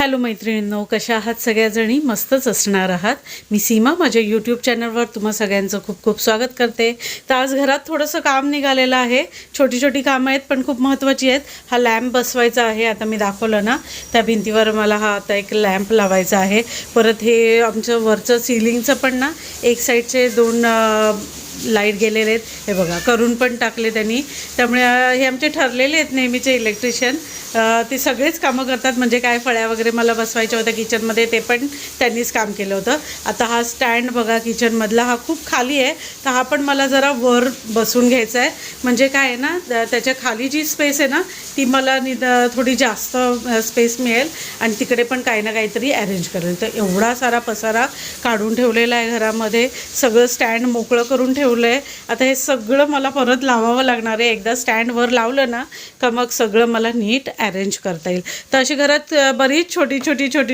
Hello मैत्रिणींनो, कशा आहात सगळ्याजणी? मस्तच असणार आहात. मी सीमा माझ्या यूट्यूब चॅनलवर तुम्हा सगळ्यांचं खूप खूप स्वागत करते. तर आज घरात थोडंसं काम निघालेलं आहे. छोटी छोटी कामं आहेत पण खूप महत्त्वाची आहेत. हा लॅम्प बसवायचा आहे. आता मी दाखवलं ना त्या भिंतीवर मला हा आता एक लॅम्प लावायचा आहे. परत हे आमचं वरचं सिलिंगचं पण ना एक साईडचे दोन लाईट गेलेले आहेत. हे बघा करून पण टाकले त्यांनी. त्यामुळे हे आमचे ठरलेले आहेत नेहमीचे इलेक्ट्रिशियन. ते सगळेच कामं करतात. म्हणजे काय फळ्या वगैरे मला बसवायच्या होत्या किचनमध्ये ते पण त्यांनीच काम केलं होतं. आता हा स्टँड बघा किचनमधला हा खूप खाली आहे. तर हा पण मला जरा वर बसून घ्यायचा आहे. म्हणजे काय आहे ना त्याच्या खाली जी स्पेस आहे ना ती मला थोडी जास्त स्पेस मिळेल आणि तिकडे पण काही ना काहीतरी अरेंज करेल. तर एवढा सारा पसारा काढून ठेवलेला आहे घरामध्ये. सगळं स्टँड मोकळं करून ठेवलं आहे. आता हे सगळं मला परत लावावं लागणार आहे. एकदा स्टँडवर लावलं ना का मग सगळं मला नीट अरेंज करता येईल. तर अशी घरात बरीच छोटी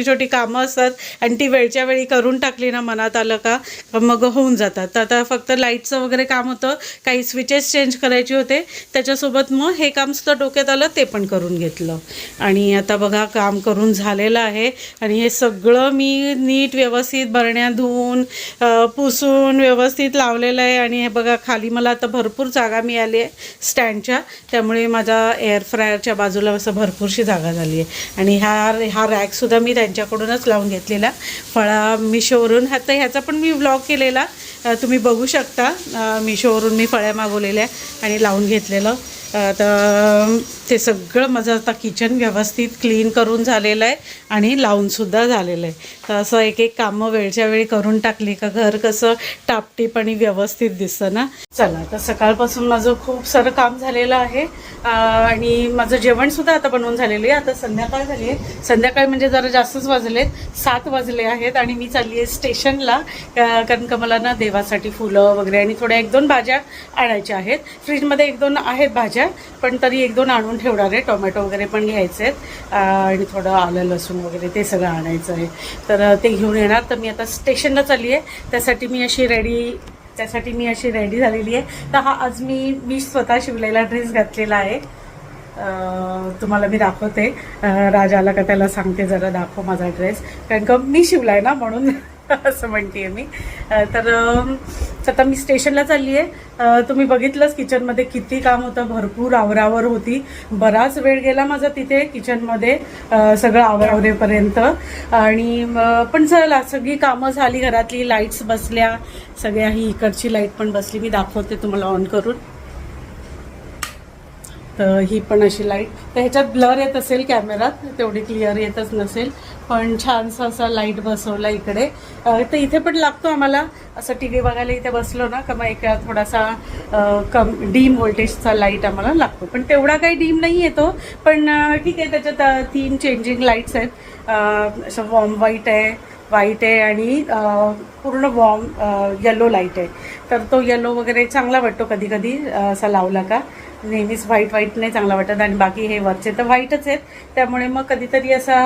छोटी कामं असतात आणि ती वेळच्या वेळी करून टाकली ना मनात आलं का मग होऊन जातात. तर आता फक्त लाईटचं वगैरे काम होतं. काही स्विचेस चेंज करायचे होते. त्याच्यासोबत मग हे काम सुद्धा डोक्यात आलं ते पण करून घेतलं. आणि आता बघा काम करून झालेलं आहे. आणि हे सगळं मी नीट व्यवस्थित बरण्या धुवून पुसून व्यवस्थित लावलेलं आहे. आणि हे बघा खाली मला आता भरपूर जागा मिळाली आहे स्टँडच्या. त्यामुळे माझ्या एअर फ्रायरच्या बाजूला असं भरपूरशी जागा झाली आहे. आणि हा रॅकसुद्धा मी त्यांच्याकडूनच लावून घेतलेला फळा मिशोवरून. आता ह्याचा पण मी व्लॉग केलेला तुम्ही बघू शकता. मिशोवरून मी फळ्या मागवलेल्या आणि लावून घेतलेलं. तर ते सगळं माझं आता किचन व्यवस्थित क्लीन करून झालेलं आहे आणि लावूनसुद्धा झालेलं आहे. तर असं एक एक कामं वेळच्या वेळी करून टाकली का घर कसं टापटीप आणि व्यवस्थित दिसतं ना. चला तर सकाळपासून माझं खूप सारं काम झालेलं आहे आणि माझं जेवणसुद्धा आता बनवून झालेलं आहे. आता संध्याकाळ झाली आहे. संध्याकाळ म्हणजे जरा जास्तच वाजलेत, 7 वाजले आहेत. आणि मी चालली आहे स्टेशनला कारण का मला ना देवासाठी फुलं वगैरे आणि थोड्या 1-2 भाज्या आणायच्या आहेत. फ्रीजमध्ये 1-2 आहेत भाज्या पण तरी 1-2 आणून ठेवणार आहे. टोमॅटो वगैरे पण घ्यायचे आहेत आणि थोडं आलं लसूण वगैरे ते सगळं आणायचं आहे. तर ते घेऊन येणार. तर मी आता स्टेशनला चालली आहे. त्यासाठी मी अशी रेडी झालेली आहे. तर हा आज मी स्वतः शिवलेला ड्रेस घातलेला आहे. तुम्हाला मी दाखवते. राजाला का त्याला सांगते जरा दाखव माझा ड्रेस कारण का मी शिवला आहे ना म्हणून असं म्हणते मी. तर आता मी स्टेशनला चालली आहे. तुम्ही बघितलंच किचनमध्ये किती काम होतं. भरपूर आवरावर होती. बराच वेळ गेला माझा तिथे किचनमध्ये सगळं आवरेपर्यंत. आणि पण चला सगळी कामं झाली घरातली. लाईट्स बसल्या सगळ्या. ही इकडची लाईट पण बसली. मी दाखवते तुम्हाला ऑन करून. तर ही पण अशी लाईट. तर ह्याच्यात ब्लर येत असेल कॅमेरात, तेवढी क्लिअर येतच नसेल. पण छानसा असा लाईट बसवला इकडे. तर इथे पण लागतो आम्हाला असं टी व्ही बघायला. इथे बसलो ना का मग एक थोडासा डीम व्होल्टेजचा लाईट आम्हाला लागतो. पण तेवढा काही डीम नाही येतो. पण ठीक आहे. त्याच्यात 3 चेंजिंग लाईट्स आहेत. असं वॉर्म व्हाईट आहे आणि पूर्ण वॉर्म येलो लाईट आहे. तर तो येलो वगैरे चांगला वाटतो कधी कधी असा लावला का. नेहमीच व्हाईट नाही चांगला वाटत. आणि बाकी हे वरचे तर व्हाईटच आहेत. त्यामुळे मग कधीतरी असा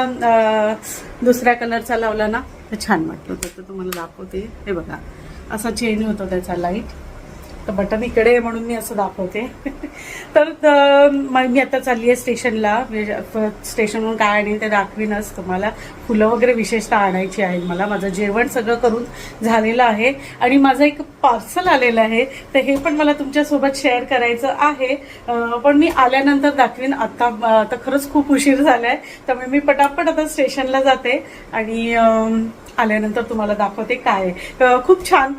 दुसऱ्या कलरचा लावला ना तर छान वाटतो. तर तुम्हाला दाखवते. हे बघा असा चेंज होतो त्याचा लाईट. तर बटन इकडे म्हणून मी असं दाखवते. तर मी आता चालली आहे स्टेशनला. स्टेशनवरून काय आणेल ते दाखवीनच तुम्हाला. फुलं वगैरे विशेषतः आणायची आहेत मला. माझं जेवण सगळं करून झालेलं आहे. आणि माझं एक पार्सल आलेलं आहे. तर हे पण मला तुमच्यासोबत शेअर करायचं आहे. पण मी आल्यानंतर दाखवीन. आता खरंच खूप उशीर झाला आहे. त्यामुळे मी पटापट आता स्टेशनला जाते आणि आल्यानंतर तुम्हाला दाखवते काय. खूप छान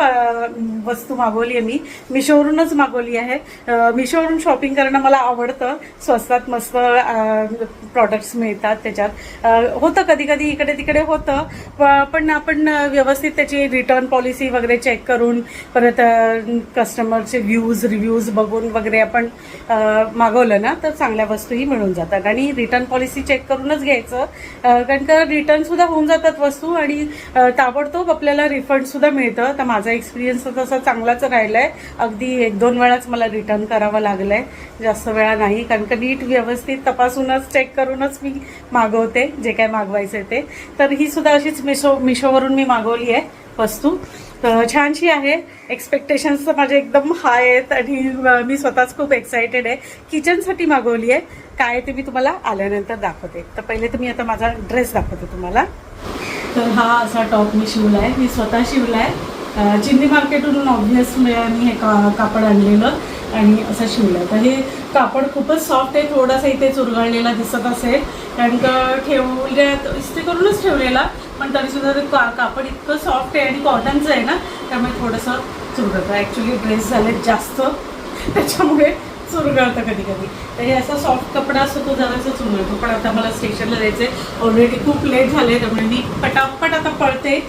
वस्तू मागवली आहे मी. मिशोवरूनच मागवली आहे. मिशोवरून शॉपिंग करणं मला आवडतं. स्वस्तात मस्त प्रॉडक्ट्स मिळतात त्याच्यात. होतं कधी कधी इकडे तिकडे होतं. पण आपण व्यवस्थित त्याची रिटर्न पॉलिसी वगैरे चेक करून परत कस्टमरचे रिव्ह्यूज बघून वगैरे आपण मागवलं ना तर चांगल्या वस्तूही मिळून जातात. आणि रिटर्न पॉलिसी चेक करूनच घ्यायचं कारण का रिटर्नसुद्धा होऊन जातात वस्तू आणि ताबडतोब आपल्याला रिफंडसुद्धा मिळतं. तर माझा एक्सपिरियन्स तसा चांगलाच राहिला आहे. अगदी 1-2 वेळाच मला रिटर्न करावं लागलं आहे. जास्त वेळा नाही कारण का नीट व्यवस्थित तपासूनच चेक करूनच मी मागवते जे काय मागवायचं ते. तर ही सुद्धा अशीच मिशोवरून मी मागवली आहे. वस्तू. तर छानशी आहे. एक्सपेक्टेशन्स तर माझे एकदम हाय आहेत आणि मी स्वतःच खूप एक्सायटेड आहे. किचनसाठी मागवली आहे. काय ते मी तुम्हाला आल्यानंतर दाखवते. तर पहिले तर मी आता माझा ड्रेस दाखवते तुम्हाला. तर हा असा टॉप मी शिवला आहे. मी स्वतः शिवला आहे. चिंदी मार्केटवरून ऑब्व्हियस मी हे कापड आणलेलं आणि असं शिवलं. तर हे कापड खूपच सॉफ्ट आहे. थोडासा इथे चुरगळलेला दिसत असेल कारण का ठेवल्यात इस्त्री करूनच ठेवलेला, पण तरीसुद्धा ते कापड इतकं सॉफ्ट आहे आणि कॉटनचं आहे ना, त्यामुळे थोडंसं चुरगळतं. ॲक्च्युली ड्रेस झाले जास्त त्याच्यामुळे चुरगळतं कधी कधी. तर हे असा सॉफ्ट कपडा असतो तो जरासा चुरगळतो. पण आता मला स्टेशनला जायचं आहे. ऑलरेडी खूप लेट झाले त्यामुळे मी पटापट आता पळते.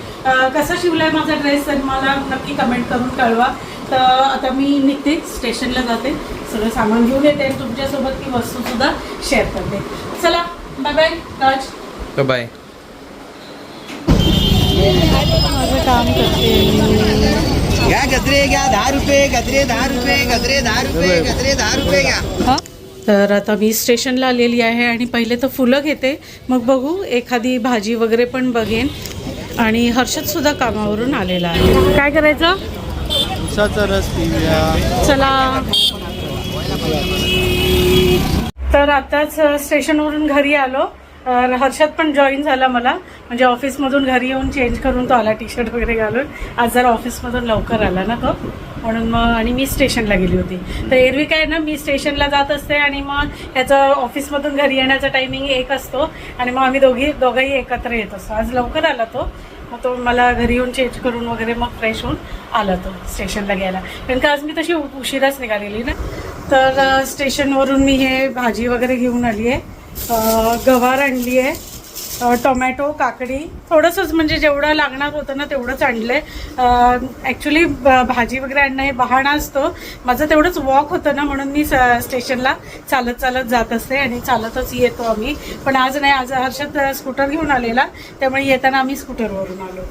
कसा शिवला आहे माझा ड्रेस तर मला नक्की कमेंट करून कळवा. तर आता मी निघते, स्टेशनला जाते, सगळं सामान घेऊन येते आणि तुमच्यासोबत ती वस्तूसुद्धा शेअर करते. चला bye bye Raj. Bye bye. माझं काम करते. घ्या गजरे घ्या 10 रुपये, गजरे 10 रुपये, गजरे 10 रुपये, गजरे 10 रुपये घ्या. तर आता मी स्टेशनला आलेली आहे आणि पहिले तर फुलं घेते, मग बघू एखादी भाजी वगैरे पण बघेन. आणि हर्षदसुद्धा कामावरून आलेला आहे. काय करायचं? उसाचा रस पिऊया. चला. तर आताच स्टेशनवरून घरी आलो. हर्षद पण जॉईन झाला मला, म्हणजे ऑफिसमधून घरी येऊन चेंज करून तो आला टी शर्ट वगैरे घालून. आज जरा ऑफिसमधून लवकर आला ना तो, म्हणून मग. आणि मी स्टेशनला गेली होती. तर एरवी काय ना, मी स्टेशनला जात असते आणि मग ह्याचं ऑफिसमधून घरी येण्याचा टायमिंग 1 असतो आणि मग आम्ही दोघंही एकत्र येत असतो. आज लवकर आला तो, मग तो मला घरी येऊन चेंज करून वगैरे मग फ्रेश होऊन आला तो स्टेशनला घ्यायला. कारण का आज मी तशी उशिराच निघालेली ना. तर स्टेशनवरून मी हे भाजी वगैरे घेऊन आली आहे. गवार आणली आहे, टोमॅटो, काकडी, थोडंसंच म्हणजे जेवढं लागणार होतं ना तेवढंच आणलं आहे. ॲक्च्युली भाजी वगैरे आणणं हे बहाणा असतो. माझं तेवढंच वॉक होतं ना, म्हणून मी स्टेशनला चालत चालत जात असते आणि चालतच येतो आम्ही. पण आज नाही, आज हर्षद स्कूटर घेऊन आलेला, त्यामुळे येताना आम्ही स्कूटरवरून आलो.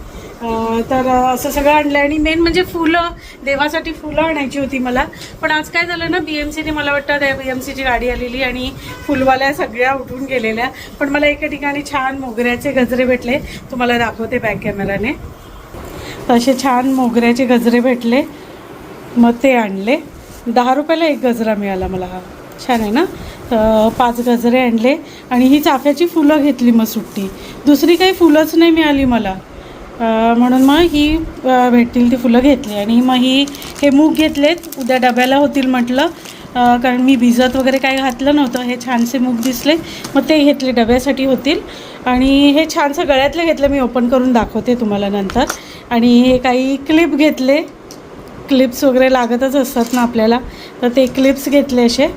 तर असं सगळं आणलं. आणि मेन म्हणजे फुलं, देवासाठी फुलं आणायची होती मला. पण आज काय झालं ना, BMCने मला वाटतं त्या BMCची गाडी आलेली आणि फुलवाल्या सगळ्या उठून गेलेल्या. पण मला एका ठिकाणी छान मोगऱ्याचे गजरे भेटले, तुम्हाला दाखवते बॅक कॅमेराने. असे छान मोगऱ्याचे गजरे भेटले, मग ते आणले. 10 रुपयाला 1 गजरा मिळाला मला. हा छान आहे ना. 5 गजरे आणले आणि ही चाफ्याची फुलं घेतली मग सुट्टी. दुसरी काही फुलंच नाही मिळाली मला, म्हणून मग ही भेटतील ती फुलं घेतली. आणि मग हे मूग घेतलेत, उद्या डब्याला होतील म्हटलं, कारण मी भिजत वगैरे काही घातलं नव्हतं. हे छानसे मूग दिसले, मग ते घेतले, डब्यासाठी होतील. आणि हे छानसं गळ्यातले घेतलं, मी ओपन करून दाखवते तुम्हाला नंतर. आणि हे काही क्लिप घेतले, क्लिप्स वगैरे लागतच असतात ना आपल्याला, तर ते क्लिप्स घेतले असे.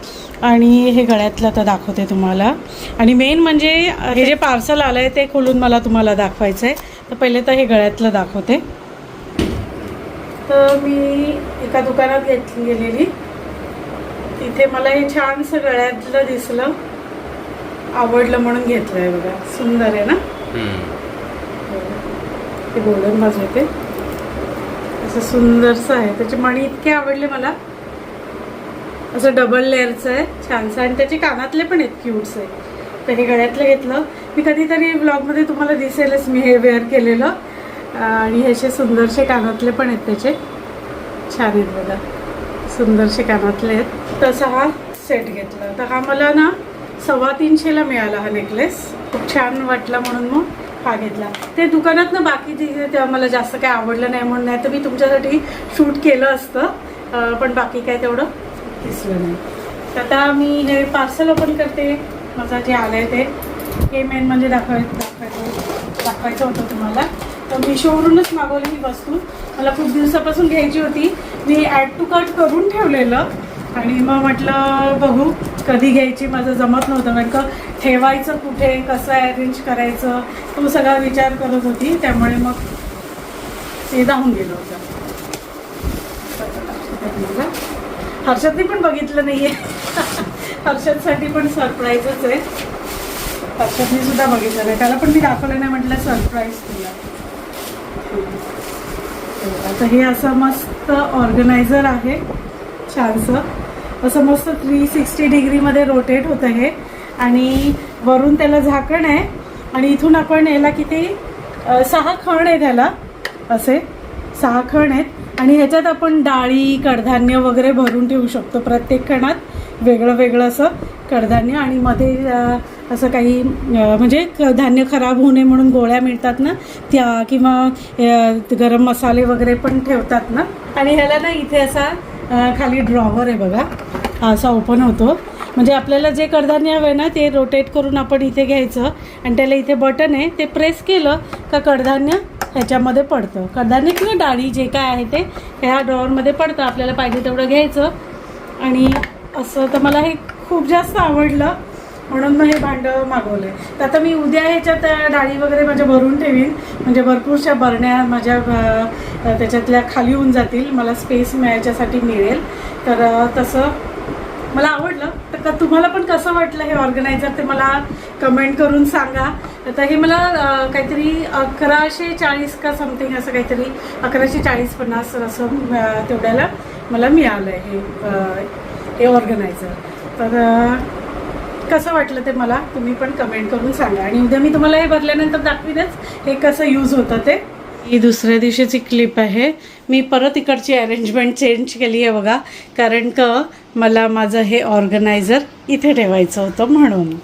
आणि हे गळ्यातलं तर दाखवते तुम्हाला. आणि मेन म्हणजे हे जे पार्सल आलं आहे ते खोलून मला तुम्हाला दाखवायचं आहे. तर पहिले तर हे गळ्यातलं दाखवते. तर मी एका दुकानात गेलेली, तिथे मला हे छानसं गळ्यातलं दिसलं, आवडलं म्हणून घेतलं आहे. बघा सुंदर आहे ना. ते गोल्डन बाजू येते, असं सुंदरसं आहे. त्याचे मणी इतके आवडले मला. असं डबल लेअरचं आहे, छानसं. आणि त्याचे कानातले पण आहेत क्यूट्स आहे. तर हे गळ्यातलं घेतलं. मी कधीतरी व्लॉगमध्ये तुम्हाला दिसेलच मी हे वेअर केलेलं. आणि हे असे सुंदरसे कानातले पण आहेत त्याचे, छान आहेत बघा, सुंदरसे कानातले आहेत. तसा हा सेट घेतला. तर हा मला ना 350ला मिळाला हा नेकलेस. खूप छान वाटला म्हणून मग हा घेतला. ते दुकानात ना बाकी मला जास्त काय आवडलं नाही म्हणून, नाही तर मी तुमच्यासाठी शूट केलं असतं, पण बाकी काय तेवढं दिसलं नाही. तर आता मी हे पार्सल ओपन करते. माझं जे आलं आहे ते, हे मेन म्हणजे दाखवायचं होतं तुम्हाला. तर मिशोवरूनच मागवली ही वस्तू. मला खूप दिवसापासून घ्यायची होती. मी ॲड टू कार्ट करून ठेवलेलं आणि मग म्हटलं बघू कधी घ्यायची. माझं जमत नव्हतं, कारण का ठेवायचं कुठे, कसं अरेंज करायचं, तो सगळा विचार करत होती. त्यामुळे मग ते राहून गेलं होतं. हर्षदने पण बघितलं नाही आहे. हर्षदसाठी पण सरप्राईजच आहे. हर्षदने सुद्धा बघितलं नाही, त्याला पण मी दाखवलं नाही, म्हटलं सरप्राईज तुला. आता हे असं मस्त ऑर्गनायझर आहे, छानसं असं मस्त 360 डिग्रीमध्ये रोटेट होतं हे. आणि वरून त्याला झाकण आहे आणि इथून आपण याला किती 6 खण आहे त्याला असे. 6 खण आहेत आणि ह्याच्यात आपण डाळी कडधान्य वगैरे भरून ठेवू शकतो. प्रत्येक खणात वेगळं वेगळं असं कडधान्य आणि मध्ये असं काही म्हणजे धान्य खराब होऊ नये म्हणून गोळ्या मिळतात ना त्या, किंवा गरम मसाले वगैरे पण ठेवतात ना. आणि ह्याला ना इथे असा खाली ड्रॉवर आहे बघा, हा असा ओपन होतो. म्हणजे आपल्याला जे कडधान्य हवं आहे ना ते रोटेट करून आपण इथे घ्यायचं आणि त्याला इथे बटन आहे, ते प्रेस केलं का कडधान्य ह्याच्यामध्ये पडतं. कडधान्य किंवा डाळी जे काय आहे ते ह्या ड्रॉवरमध्ये पडतं. आपल्याला पाहिजे तेवढं घ्यायचं. आणि असं तर मला हे खूप जास्त आवडलं म्हणून मग हे भांडं मागवलं आहे. तर आता मी उद्या ह्याच्यात डाळी वगैरे माझ्या भरून ठेवीन, म्हणजे भरपूरशा बरण्या माझ्या त्याच्यातल्या खाली होऊन जातील, मला स्पेस मिळायच्यासाठी मिळेल. तर तसं मला आवडलं. तर तुम्हाला पण कसं वाटलं हे ऑर्गनायझर ते मला कमेंट करून सांगा. तर हे मला काहीतरी 1140 का समथिंग असं काहीतरी 1140-50 असं तेवढ्याला मला मिळालं आहे हे ऑर्गनायझर. तर कसं वाटलं ते मला तुम्ही पण कमेंट करून सांगा. आणि उद्या मी तुम्हाला हे भरल्यानंतर दाखवीनच हे कसं यूज होतं ते. ही दुसऱ्या दिवशीची क्लिप आहे. मी परत इकडची अरेंजमेंट चेंज केली आहे बघा, कारण का मला माझं हे ऑर्गनायझर इथे ठेवायचं होतं म्हणून.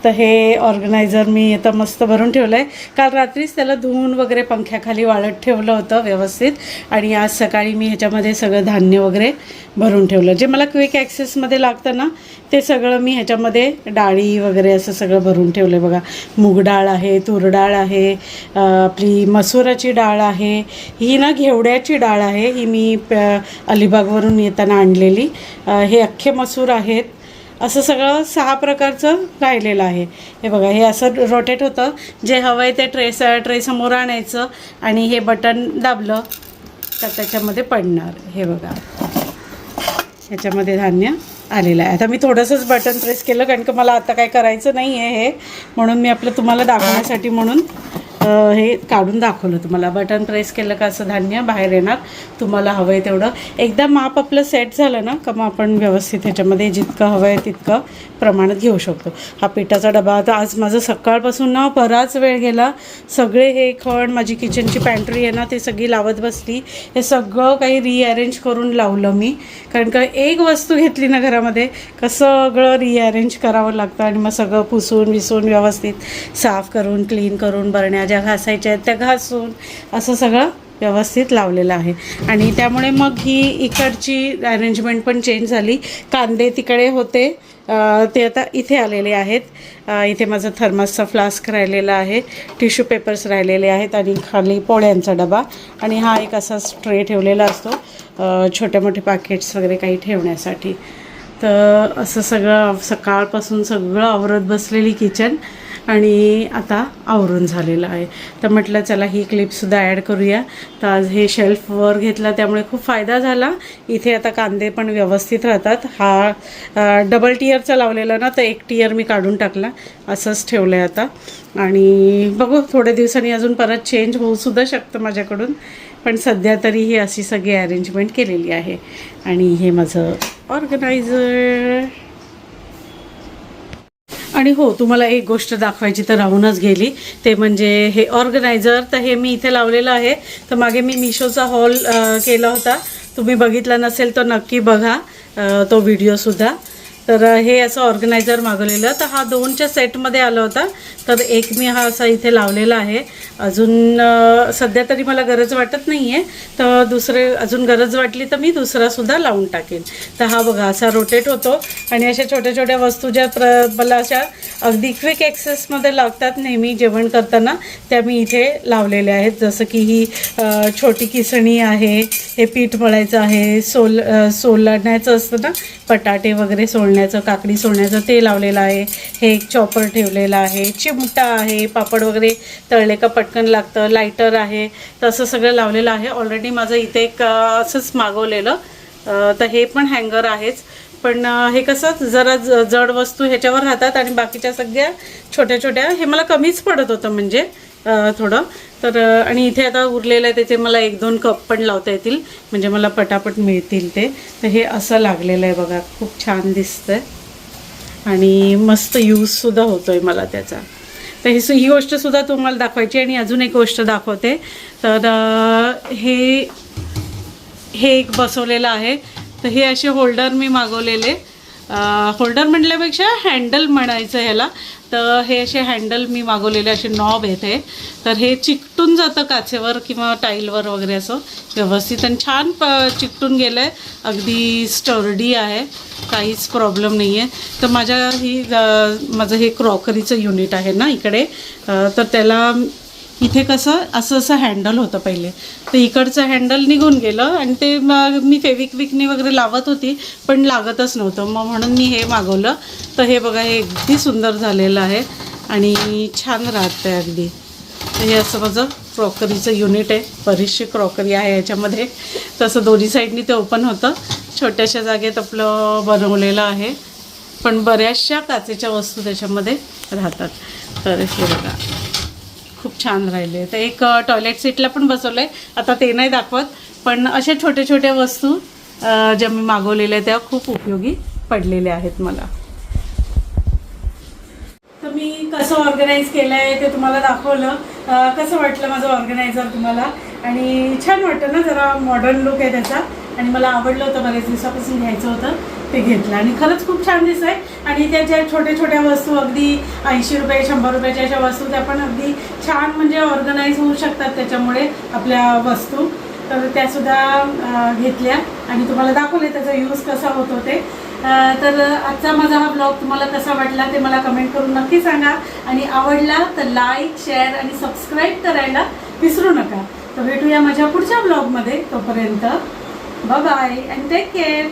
तर हे ऑर्गनायझर मी आता मस्त भरून ठेवलं आहे. काल रात्रीच त्याला धुवून वगैरे पंख्याखाली वाळत ठेवलं होतं व्यवस्थित, आणि आज सकाळी मी ह्याच्यामध्ये सगळं धान्य वगैरे भरून ठेवलं. जे मला क्विक ॲक्सेसमध्ये लागतं ना ते सगळं मी ह्याच्यामध्ये डाळी वगैरे असं सगळं भरून ठेवलं आहे बघा. मूग डाळ आहे, तूर डाळ आहे, आपली मसुराची डाळ आहे, ही ना घेवड्याची डाळ आहे, ही मी अलिबागवरून येताना आणलेली. हे अख्खे मसूर आहेत. असं सगळं 6 प्रकारचं राहिलेलं आहे. हे बघा, हे असं रोटेट होतं. जे हवं आहे ते ट्रे समोर आणायचं आणि हे बटन दाबलं तर त्याच्यामध्ये पडणार. हे बघा, ह्याच्यामध्ये धान्य आलेलं आहे. आता मी थोडंसंच बटन प्रेस केलं कारण का मला आता काय करायचं नाही आहे हे, म्हणून मी आपलं तुम्हाला दाखवण्यासाठी म्हणून हे काढून दाखवलं तुम्हाला. बटन प्रेस केलं का असं धान्य बाहेर येणार. तुम्हाला हवं आहे तेवढं. एकदा माप आपलं सेट झालं ना का मग आपण व्यवस्थित ह्याच्यामध्ये जितकं हवं आहे तितकं प्रमाणात घेऊ शकतो. हा पिठाचा डबा. आता आज माझं सकाळपासून ना बराच वेळ गेला. सगळे हे खण, माझी किचनची पॅन्ट्री आहे ना ते सगळी लावत बसली. हे सगळं काही रिअरेंज करून लावलं मी, कारण का एक वस्तू घेतली ना घरामध्ये का सगळं रिअरेंज करावं लागतं. आणि मग सगळं पुसून विसून व्यवस्थित साफ करून क्लीन करून बरण्या ज्या घासायच्या आहेत त्या घासून असं सगळं व्यवस्थित लावलेलं आहे. आणि त्यामुळे मग ही इकडची अरेंजमेंट पण चेंज झाली. कांदे तिकडे होते ते आता इथे आलेले आहेत. इथे माझा थर्मासचा फ्लास्क राहिलेला आहे, टिश्यू पेपर्स राहिलेले आहेत आणि खाली पोळ्यांचा डबा. आणि हा एक असा ट्रे ठेवलेला असतो छोटे मोठे पॅकेट्स वगैरे काही ठेवण्यासाठी. तर असं सगळं सकाळपासून सगळं आवरत बसलेली किचन आणि आता आवरून झालेलं आहे. तर म्हटलं चला ही क्लिपसुद्धा ॲड करूया. तर आज हे शेल्फवर घेतला त्यामुळे खूप फायदा झाला. इथे आता कांदे पण व्यवस्थित राहतात. हा डबल टियरचा लावलेला ना, तर एक टियर मी काढून टाकला, असंच ठेवलं आहे आता. आणि बघू थोड्या दिवसांनी अजून परत चेंज होऊसुद्धा शकतं माझ्याकडून, पण सध्या तरी ही अशी सगळी अरेंजमेंट केलेली आहे. आणि हे माझं ऑर्गनायझर. आणि हो, तुम्हाला एक गोष्ट दाखवायची तर राहूनच गेली, ते म्हणजे हे ऑर्गनायझर. तर हे मी इथे लावलेलं आहे. तर मागे मी मिशोचा हॉल केला होता, तुम्ही बघितला नसेल तर नक्की बघा तो व्हिडिओसुद्धा. तर हे असं ऑर्गनायझर मागवलेलं. तर हा 2च्या सेटमध्ये आला होता. तर एक मी हा असा इथे लावलेला आहे. अजून सध्या तरी मला गरज वाटत नाही आहे, तर दुसरे अजून गरज वाटली तर मी दुसरासुद्धा लावून टाकेन. तर हा बघा असा रोटेट होतो आणि अशा छोट्या छोट्या वस्तू ज्या मला अशा अगदी क्विक ॲक्सेसमध्ये लागतात नेहमी जेवण करताना, त्या मी इथे लावलेल्या आहेत. जसं की ही छोटी किसणी आहे, हे पीठ मळायचं आहे, सोलण्याचं असतं ना, बटाटे वगैरे सोलण्याचं, काकडी सोलण्याचं, ते लावलेलं आहे. हे एक चॉपर ठेवलेलं आहे, चिमटा आहे, पापड वगैरे तळले का पटकन लागतं, लायटर आहे. तसं सगळं लावलेलं आहे. ऑलरेडी माझं इथे एक असंच मागवलेलं, तर हे पण हँगर आहेच. पण हे कसं जरा जड वस्तू ह्याच्यावर राहतात आणि बाकीच्या सगळ्या छोट्या छोट्या, हे मला कमीच पडत होतं म्हणजे थोडं. तर आणि इथे आता उरलेलं आहे त्याचे मला 1-2 कप पण लावता येतील, म्हणजे मला पटापट मिळतील ते. तर हे असं लागलेलं आहे बघा, खूप छान दिसतं आहे आणि मस्त यूजसुद्धा होतो आहे मला त्याचा. तर ही गोष्टसुद्धा तुम्हाला दाखवायची. आणि अजून एक गोष्ट दाखवते. तर हे एक बसवलेलं आहे. तर हे असे होल्डर मी मागवलेले. होल्डर म्हटल्यापेक्षा हँडल म्हणायचं ह्याला. तर हे असे हँडल मी मागवलेले, असे नॉब आहेत हे. तर हे चिकटून जातं काचेवर किंवा टाईलवर वगैरे असं व्यवस्थित, आणि छान चिकटून गेलं आहे. अगदी स्टर्डी आहे, काहीच प्रॉब्लेम नाही आहे. तर माझं हे क्रॉकरीचं युनिट आहे ना इकडे. तर त्याला इथे कसं असं हँडल होतं पहिले. तर इकडचं हँडल निघून गेलं आणि ते मी फेविक्विकने वगैरे लावत होती पण लागतच नव्हतं. मग म्हणून मी हे मागवलं. तर हे बघा, हे अगदी सुंदर झालेलं आहे आणि छान राहतं आहे अगदी. तर हे असं माझं क्रॉकरीचं युनिट आहे. बरीचशी क्रॉकरी आहे याच्यामध्ये. तसं दोन्ही साईडनी ते ओपन होतं. छोट्याशा जागेत आपलं बनवलेलं आहे, पण बऱ्याचशा काचेच्या वस्तू त्याच्यामध्ये राहतात. तर हे बघा, खूप छान राहिले. तर एक टॉयलेट सीटला पण बसवलं आहे. आता ते नाही दाखवत, पण अशा छोट्या छोट्या वस्तू ज्या मी मागवलेल्या त्या खूप उपयोगी पडलेल्या आहेत मला. तर मी कसं ऑर्गनाईज केलं आहे ते तुम्हाला दाखवलं. कसं वाटलं माझं ऑर्गनायझर तुम्हाला? आणि छान वाटतं ना, जरा मॉडर्न लुक आहे त्याचा. आणि मला आवडलं होतं, बरेच दिवसापासून घ्यायचं होतं, ते घेतलं आणि खरंच खूप छान दिसत आहे. आणि त्याच्या छोट्या छोट्या वस्तू, अगदी 80 रुपये 100 रुपयाच्या अशा वस्तू, त्या पण अगदी छान म्हणजे ऑर्गनाईज होऊ शकतात त्याच्यामुळे आपल्या वस्तू. तर त्यासुद्धा घेतल्या आणि तुम्हाला दाखवले त्याचा यूज कसा होतो ते. तर आजचा माझा हा ब्लॉग तुम्हाला कसा वाटला ते मला कमेंट करून नक्की सांगा. आणि आवडला तर लाईक, शेअर आणि सबस्क्राईब करायला विसरू नका. तर भेटूया माझ्या पुढच्या ब्लॉगमध्ये. तोपर्यंत bye bye and take care.